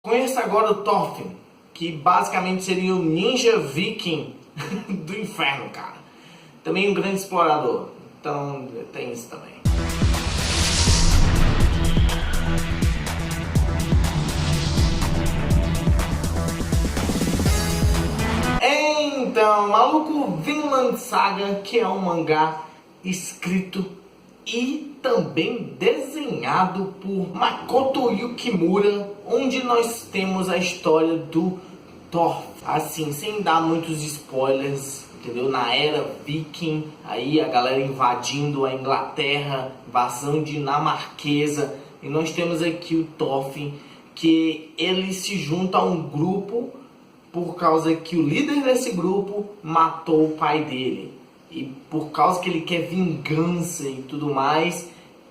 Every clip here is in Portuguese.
Conheça agora o Thorfinn, que basicamente seria o ninja viking do inferno, cara. Também um grande explorador, então tem isso também. Então, maluco, Vinland Saga, que é um mangá escrito e também desenhado por Makoto Yukimura, onde nós temos a história do Thor. Assim, sem dar muitos spoilers, entendeu? Na era viking, aí a galera invadindo a Inglaterra, invasão dinamarquesa, e nós temos aqui o Thorfinn, que ele se junta a um grupo por causa que o líder desse grupo matou o pai dele. E por causa que ele quer vingança e tudo mais,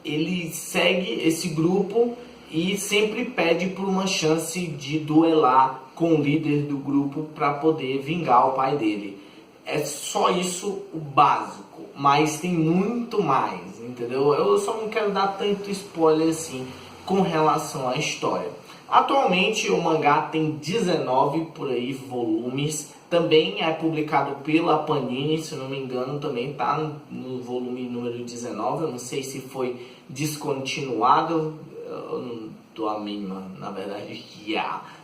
ele segue esse grupo e sempre pede por uma chance de duelar com o líder do grupo para poder vingar o pai dele. É só isso o básico, mas tem muito mais, entendeu? Eu só não quero dar tanto spoiler assim com relação à história. Atualmente o mangá tem 19 por aí volumes. Também é publicado pela Panini, se não me engano, também está no volume número 19. Eu não sei se foi descontinuado, eu não dou a mínima, na verdade,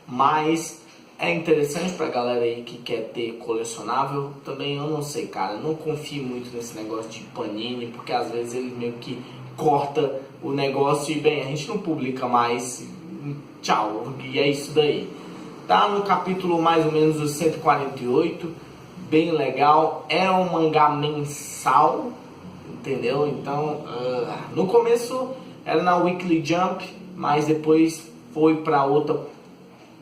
mas é interessante pra galera aí que quer ter colecionável. Também eu não sei, cara, não confio muito nesse negócio de Panini, porque às vezes ele meio que corta o negócio e, bem, a gente não publica mais, tchau, e é isso daí. Tá no capítulo mais ou menos o 148, bem legal, é um mangá mensal, entendeu? Então, no começo era na Weekly Jump, mas depois foi para outra,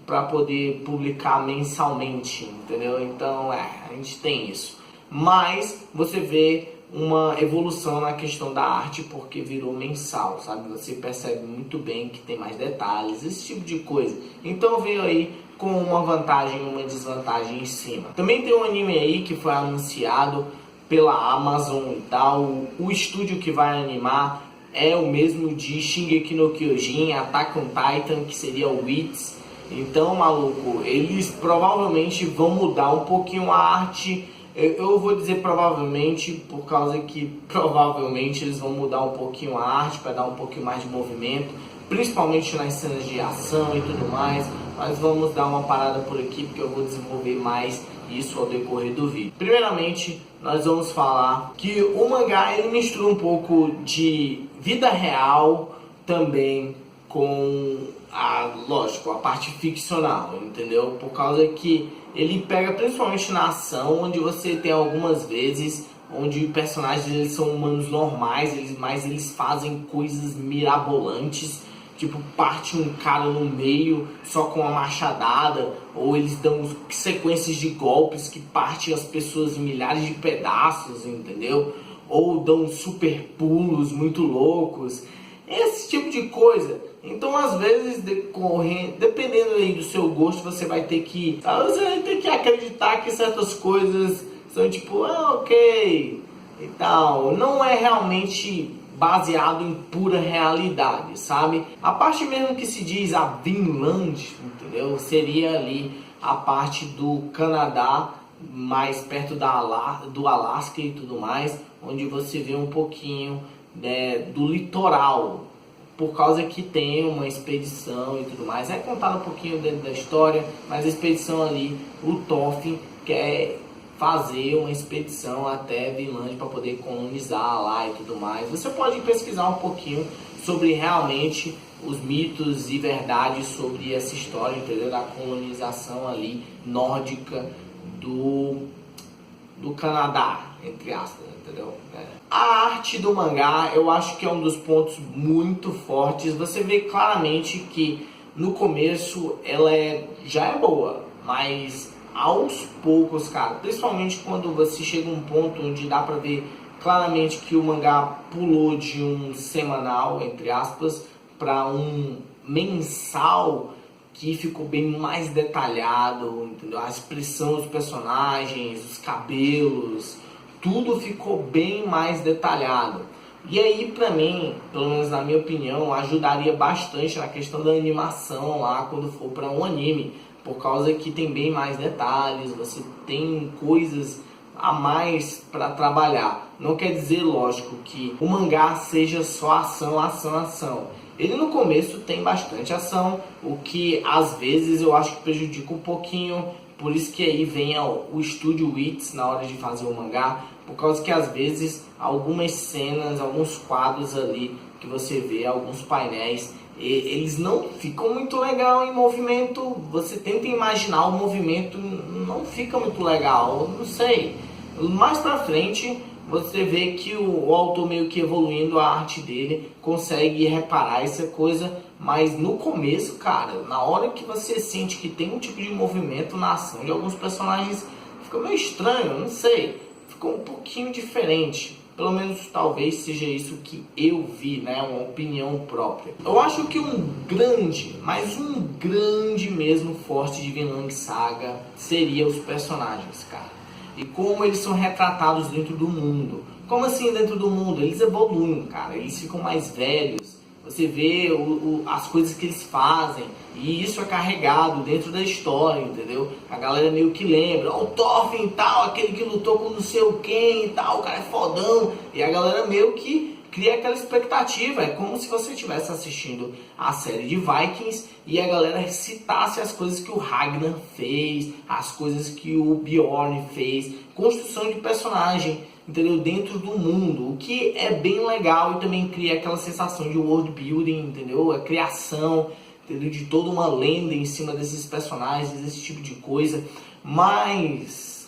para poder publicar mensalmente, entendeu? Então, a gente tem isso. Mas você vê uma evolução na questão da arte porque virou mensal, sabe? Você percebe muito bem que tem mais detalhes, esse tipo de coisa. Então veio aí com uma vantagem e uma desvantagem em cima. Também tem um anime aí que foi anunciado pela Amazon e tal. O estúdio que vai animar é o mesmo de Shingeki no Kyojin, Attack on Titan, que seria o Wits. Então, maluco, eles provavelmente vão mudar um pouquinho a arte. Eu vou dizer provavelmente, por causa que provavelmente eles vão mudar um pouquinho a arte para dar um pouquinho mais de movimento, principalmente nas cenas de ação e tudo mais. Mas vamos dar uma parada por aqui porque eu vou desenvolver mais isso ao decorrer do vídeo. Primeiramente, nós vamos falar que o mangá ele mistura um pouco de vida real também com lógico, a parte ficcional, entendeu? Por causa que ele pega principalmente na ação, onde você tem algumas vezes onde personagens eles são humanos normais, mas eles fazem coisas mirabolantes, tipo parte um cara no meio só com uma machadada, ou eles dão sequências de golpes que partem as pessoas em milhares de pedaços, entendeu? Ou dão super pulos muito loucos, esse tipo de coisa. Então, às vezes, dependendo aí do seu gosto, você vai ter que acreditar que certas coisas são tipo, ok, e tal. Não é realmente baseado em pura realidade, sabe? A parte mesmo que se diz a Vinland, entendeu? Seria ali a parte do Canadá, mais perto do Alasca e tudo mais, onde você vê um pouquinho do litoral, por causa que tem uma expedição e tudo mais. É contado um pouquinho dentro da história, mas a expedição ali, o Thorfinn quer fazer uma expedição até Vinland para poder colonizar lá e tudo mais. Você pode pesquisar um pouquinho sobre realmente os mitos e verdades sobre essa história, entendeu? Da colonização ali nórdica do Canadá, entre aspas, entendeu? A arte do mangá eu acho que é um dos pontos muito fortes. Você vê claramente que no começo ela já é boa, mas aos poucos, cara, principalmente quando você chega a um ponto onde dá pra ver claramente que o mangá pulou de um semanal, entre aspas, para um mensal, que ficou bem mais detalhado, entendeu? A expressão dos personagens, os cabelos, tudo ficou bem mais detalhado. E aí, pra mim, pelo menos na minha opinião, ajudaria bastante na questão da animação lá quando for pra um anime, por causa que tem bem mais detalhes, você tem coisas a mais para trabalhar. Não quer dizer, lógico, que o mangá seja só ação, ação, ação. Ele no começo tem bastante ação, o que às vezes eu acho que prejudica um pouquinho. Por isso que aí vem o estúdio Wits na hora de fazer o mangá, por causa que às vezes algumas cenas, alguns quadros ali que você vê, alguns painéis, eles não ficam muito legal em movimento. Você tenta imaginar o movimento, não fica muito legal, não sei. Mais pra frente você vê que o autor meio que evoluindo a arte dele, consegue reparar essa coisa, mas no começo, cara, na hora que você sente que tem um tipo de movimento na ação de alguns personagens, fica meio estranho, não sei, ficou um pouquinho diferente. Pelo menos talvez seja isso que eu vi, né? Uma opinião própria. Eu acho que um grande, mas um grande mesmo forte de Vinland Saga seria os personagens, cara. E como eles são retratados dentro do mundo. Como assim dentro do mundo? Eles evoluem, cara. Eles ficam mais velhos. Você vê as coisas que eles fazem. E isso é carregado dentro da história, entendeu? A galera meio que lembra. O Thorfinn e tal, aquele que lutou com não sei o quem e tal. O cara é fodão. E a galera meio que cria aquela expectativa. É como se você estivesse assistindo a série de Vikings e a galera citasse as coisas que o Ragnar fez, as coisas que o Bjorn fez, construção de personagem, entendeu? Dentro do mundo, o que é bem legal e também cria aquela sensação de world building, entendeu? A criação, entendeu? De toda uma lenda em cima desses personagens, esse tipo de coisa. Mas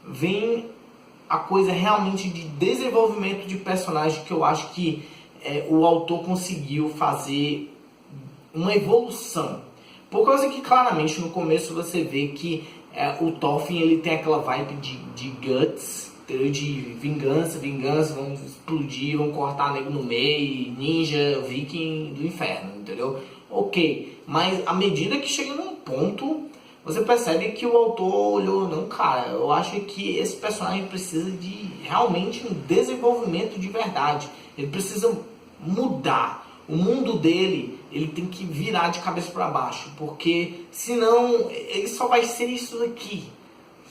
vem a coisa realmente de desenvolvimento de personagem que eu acho que o autor conseguiu fazer uma evolução. Por causa que claramente no começo você vê que o Thorfinn ele tem aquela vibe de guts, entendeu? De vingança, vamos explodir, vamos cortar nego no meio, ninja, viking do inferno, entendeu? Ok, mas à medida que chega num ponto, você percebe que o autor olhou, não, cara, eu acho que esse personagem precisa de realmente um desenvolvimento de verdade. Ele precisa mudar. O mundo dele, ele tem que virar de cabeça para baixo, porque senão ele só vai ser isso daqui,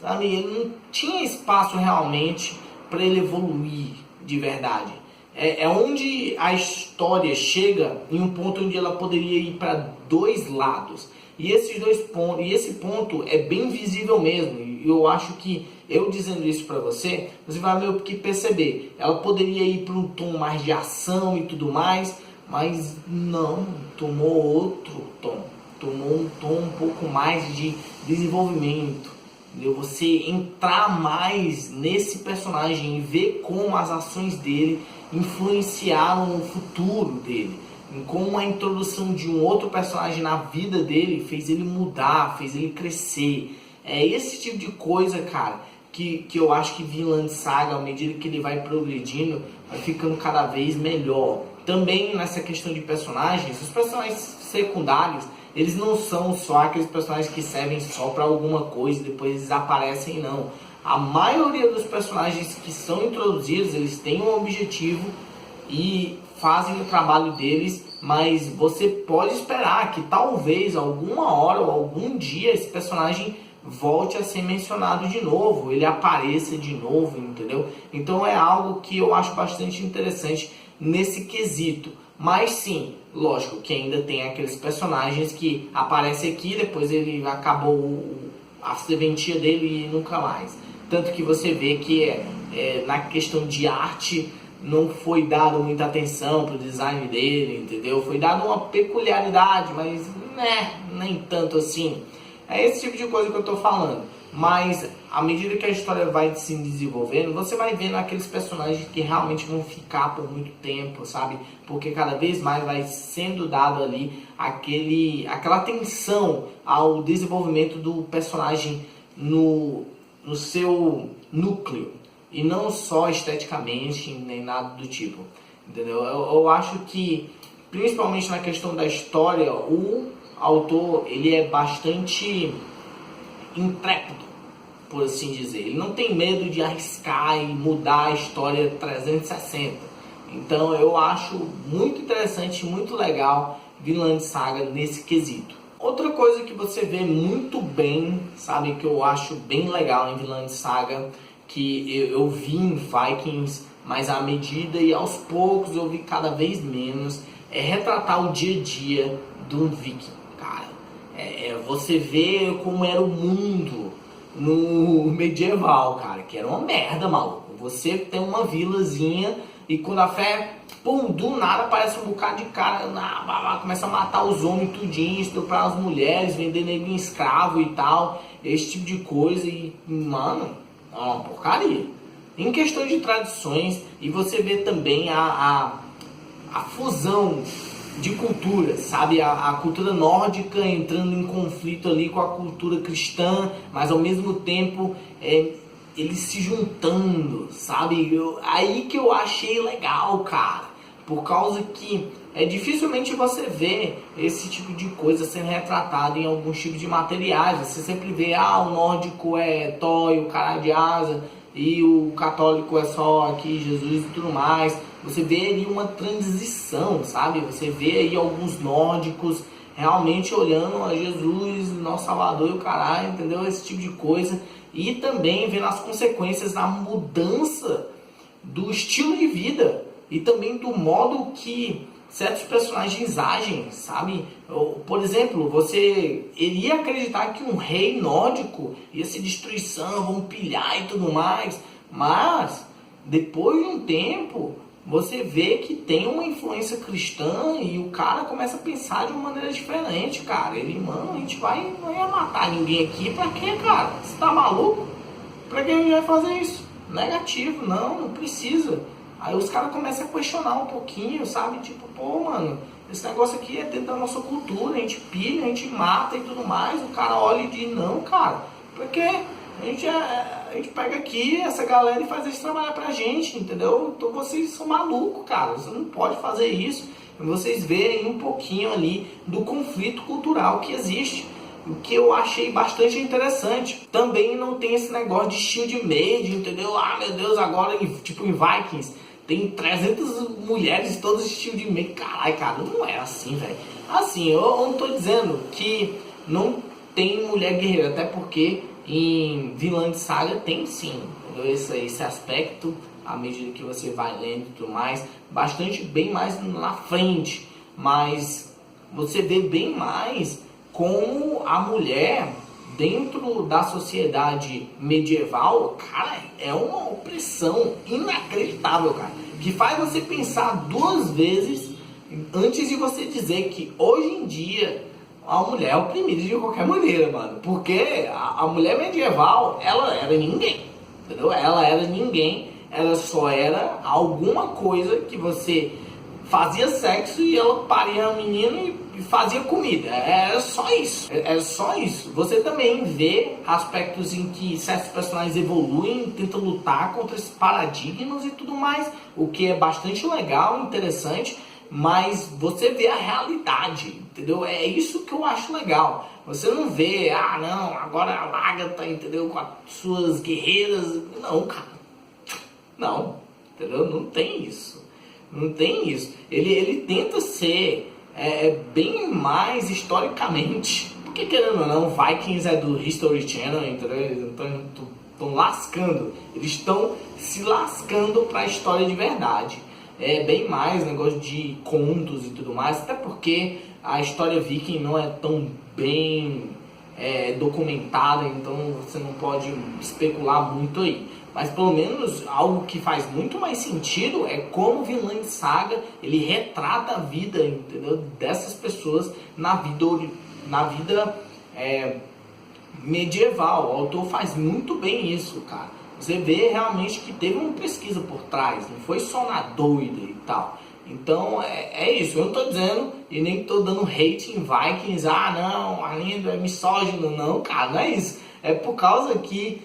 sabe? Ele não tinha espaço realmente para ele evoluir de verdade. É onde a história chega em um ponto onde ela poderia ir para dois lados. E esses dois pontos, e esse ponto é bem visível mesmo. E eu acho que eu dizendo isso pra você, você vai meio que perceber. Ela poderia ir para um tom mais de ação e tudo mais, mas não, tomou outro tom. Tomou um tom um pouco mais de desenvolvimento. Entendeu? Você entrar mais nesse personagem e ver como as ações dele influenciaram o futuro dele. Em como a introdução de um outro personagem na vida dele fez ele mudar, fez ele crescer. É esse tipo de coisa, cara, que eu acho que Vinland Saga, à medida que ele vai progredindo, vai ficando cada vez melhor. Também nessa questão de personagens, os personagens secundários, eles não são só aqueles personagens que servem só para alguma coisa e depois eles aparecem, não. A maioria dos personagens que são introduzidos, eles têm um objetivo e fazem o trabalho deles, mas você pode esperar que talvez alguma hora ou algum dia esse personagem volte a ser mencionado de novo, ele apareça de novo, entendeu? Então é algo que eu acho bastante interessante nesse quesito. Mas sim, lógico que ainda tem aqueles personagens que aparecem aqui, depois ele acabou a serventia dele e nunca mais. Tanto que você vê que na questão de arte não foi dado muita atenção pro design dele, entendeu? Foi dado uma peculiaridade, mas nem tanto assim. É esse tipo de coisa que eu tô falando. Mas à medida que a história vai se desenvolvendo, você vai vendo aqueles personagens que realmente vão ficar por muito tempo, sabe? Porque cada vez mais vai sendo dado ali aquela atenção ao desenvolvimento do personagem no seu núcleo. E não só esteticamente, nem nada do tipo, entendeu? Eu acho que, principalmente na questão da história, o autor, ele é bastante intrépido, por assim dizer. Ele não tem medo de arriscar e mudar a história 360. Então eu acho muito interessante, muito legal Vinland Saga nesse quesito. Outra coisa que você vê muito bem, sabe, que eu acho bem legal em Vinland Saga, que eu vi em Vikings, mas à medida e aos poucos eu vi cada vez menos, é retratar o dia a dia do viking, cara. Você vê como era o mundo no medieval, cara, que era uma merda, maluco. Você tem uma vilazinha e quando a fé, pum, do nada aparece um bocado de cara, começa a matar os homens tudinho, estuprar as mulheres, vender nego em escravo e tal, esse tipo de coisa. E, mano, é uma porcaria. Em questão de tradições, e você vê também a fusão de culturas, sabe? A cultura nórdica entrando em conflito ali com a cultura cristã, mas ao mesmo tempo eles se juntando, sabe? Aí que eu achei legal, cara. Por causa que dificilmente você vê esse tipo de coisa sendo retratado em alguns tipos de materiais. Você sempre vê, o nórdico é Thor e o cara de asa, e o católico é só aqui Jesus e tudo mais. Você vê ali uma transição, sabe? Você vê aí alguns nórdicos realmente olhando a Jesus, nosso Salvador e o caralho, entendeu? Esse tipo de coisa. E também vendo as consequências da mudança do estilo de vida e também do modo que certos personagens agem, sabe? Por exemplo, você iria acreditar que um rei nórdico ia ser destruição, vão pilhar e tudo mais, mas depois de um tempo você vê que tem uma influência cristã e o cara começa a pensar de uma maneira diferente, cara. Ele, mano, a gente não ia matar ninguém aqui, pra quê, cara? Você tá maluco? Pra que a gente vai fazer isso? Negativo, não precisa. Aí os caras começam a questionar um pouquinho, sabe? Tipo, pô, mano, esse negócio aqui é dentro da nossa cultura, a gente pilha, a gente mata e tudo mais. O cara olha e diz, não, cara, porque a gente pega aqui essa galera e faz eles trabalhar pra gente, entendeu? Então vocês são malucos, cara, você não pode fazer isso. E vocês verem um pouquinho ali do conflito cultural que existe. O que eu achei bastante interessante. Também não tem esse negócio de shield made, entendeu? Meu Deus, agora tipo em Vikings tem 300 mulheres todas shield made. Caralho, cara, não é assim, velho. Assim, eu não tô dizendo que não tem mulher guerreira, até porque em Vinland Saga tem sim, entendeu? Esse aspecto, à medida que você vai lendo e tudo mais, bastante bem mais na frente. Mas você vê bem mais como a mulher dentro da sociedade medieval, cara, é uma opressão inacreditável, cara, que faz você pensar duas vezes antes de você dizer que hoje em dia a mulher é oprimida de qualquer maneira, mano, porque a mulher medieval, ela era ninguém, entendeu? Ela era ninguém, ela só era alguma coisa que você fazia sexo e ela paria um menino e fazia comida. Era só isso. Era só isso. Você também vê aspectos em que certos personagens evoluem, tentam lutar contra esses paradigmas e tudo mais, o que é bastante legal, interessante, mas você vê a realidade, entendeu? É isso que eu acho legal. Você não vê, não, agora a Agatha, entendeu, com as suas guerreiras. Não, cara. Não, entendeu? Não tem isso. Não tem isso. Ele tenta ser bem mais historicamente. Porque querendo ou não, Vikings é do History Channel, entendeu? Eles estão lascando. Eles estão se lascando para a história de verdade. É bem mais negócio de contos e tudo mais. Até porque a história viking não é tão bem documentada, então você não pode especular muito aí. Mas pelo menos algo que faz muito mais sentido é como Vinland Saga ele retrata a vida, entendeu, dessas pessoas na vida medieval. O autor faz muito bem isso, cara. Você vê realmente que teve uma pesquisa por trás, não foi só na doida e tal. Então é isso, eu não tô dizendo e nem tô dando hate em Vikings, não, Arlindo é misógino, não, cara, não é isso. É por causa que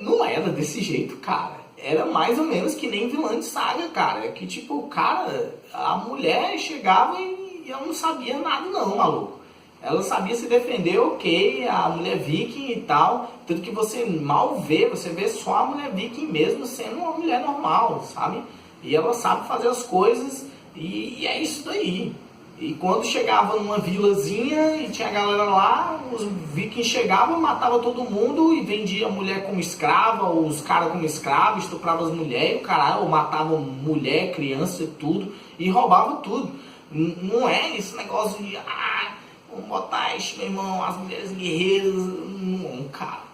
não era desse jeito, cara. Era mais ou menos que nem Vinland Saga, cara. É que tipo, cara, a mulher chegava e ela não sabia nada não, maluco. Ela sabia se defender, ok, a mulher viking e tal. Tanto que você mal vê, você vê só a mulher viking mesmo sendo uma mulher normal, sabe? E ela sabe fazer as coisas e é isso daí. E quando chegava numa vilazinha e tinha a galera lá, os vikings chegavam, matavam todo mundo e vendia a mulher como escrava, os caras como escravo, estuprava as mulheres, o caralho, ou matava mulher, criança e tudo, e roubava tudo. Não é esse negócio de, vamos botar isso, meu irmão, as mulheres guerreiras, não, cara.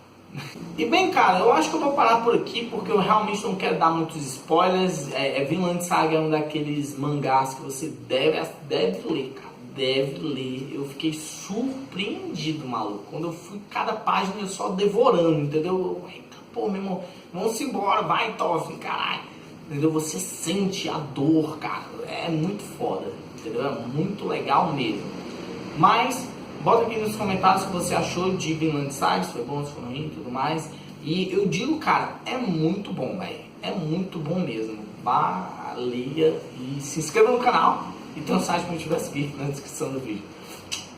E bem, cara, eu acho que eu vou parar por aqui porque eu realmente não quero dar muitos spoilers. Vinland Saga é um daqueles mangás que você deve ler, cara. Deve ler. Eu fiquei surpreendido, maluco. Quando eu fui cada página eu só devorando, entendeu? Eita, pô, meu irmão, vamos embora, vai, Toffin, caralho. Entendeu? Você sente a dor, cara. É muito foda, entendeu? É muito legal mesmo. Mas bota aqui nos comentários o que você achou de Vinland Saga, se foi bom, se foi ruim e tudo mais. E eu digo, cara, é muito bom, velho. É muito bom mesmo. Vá, leia e se inscreva no canal. E tem um site que eu tivesse aqui na descrição do vídeo.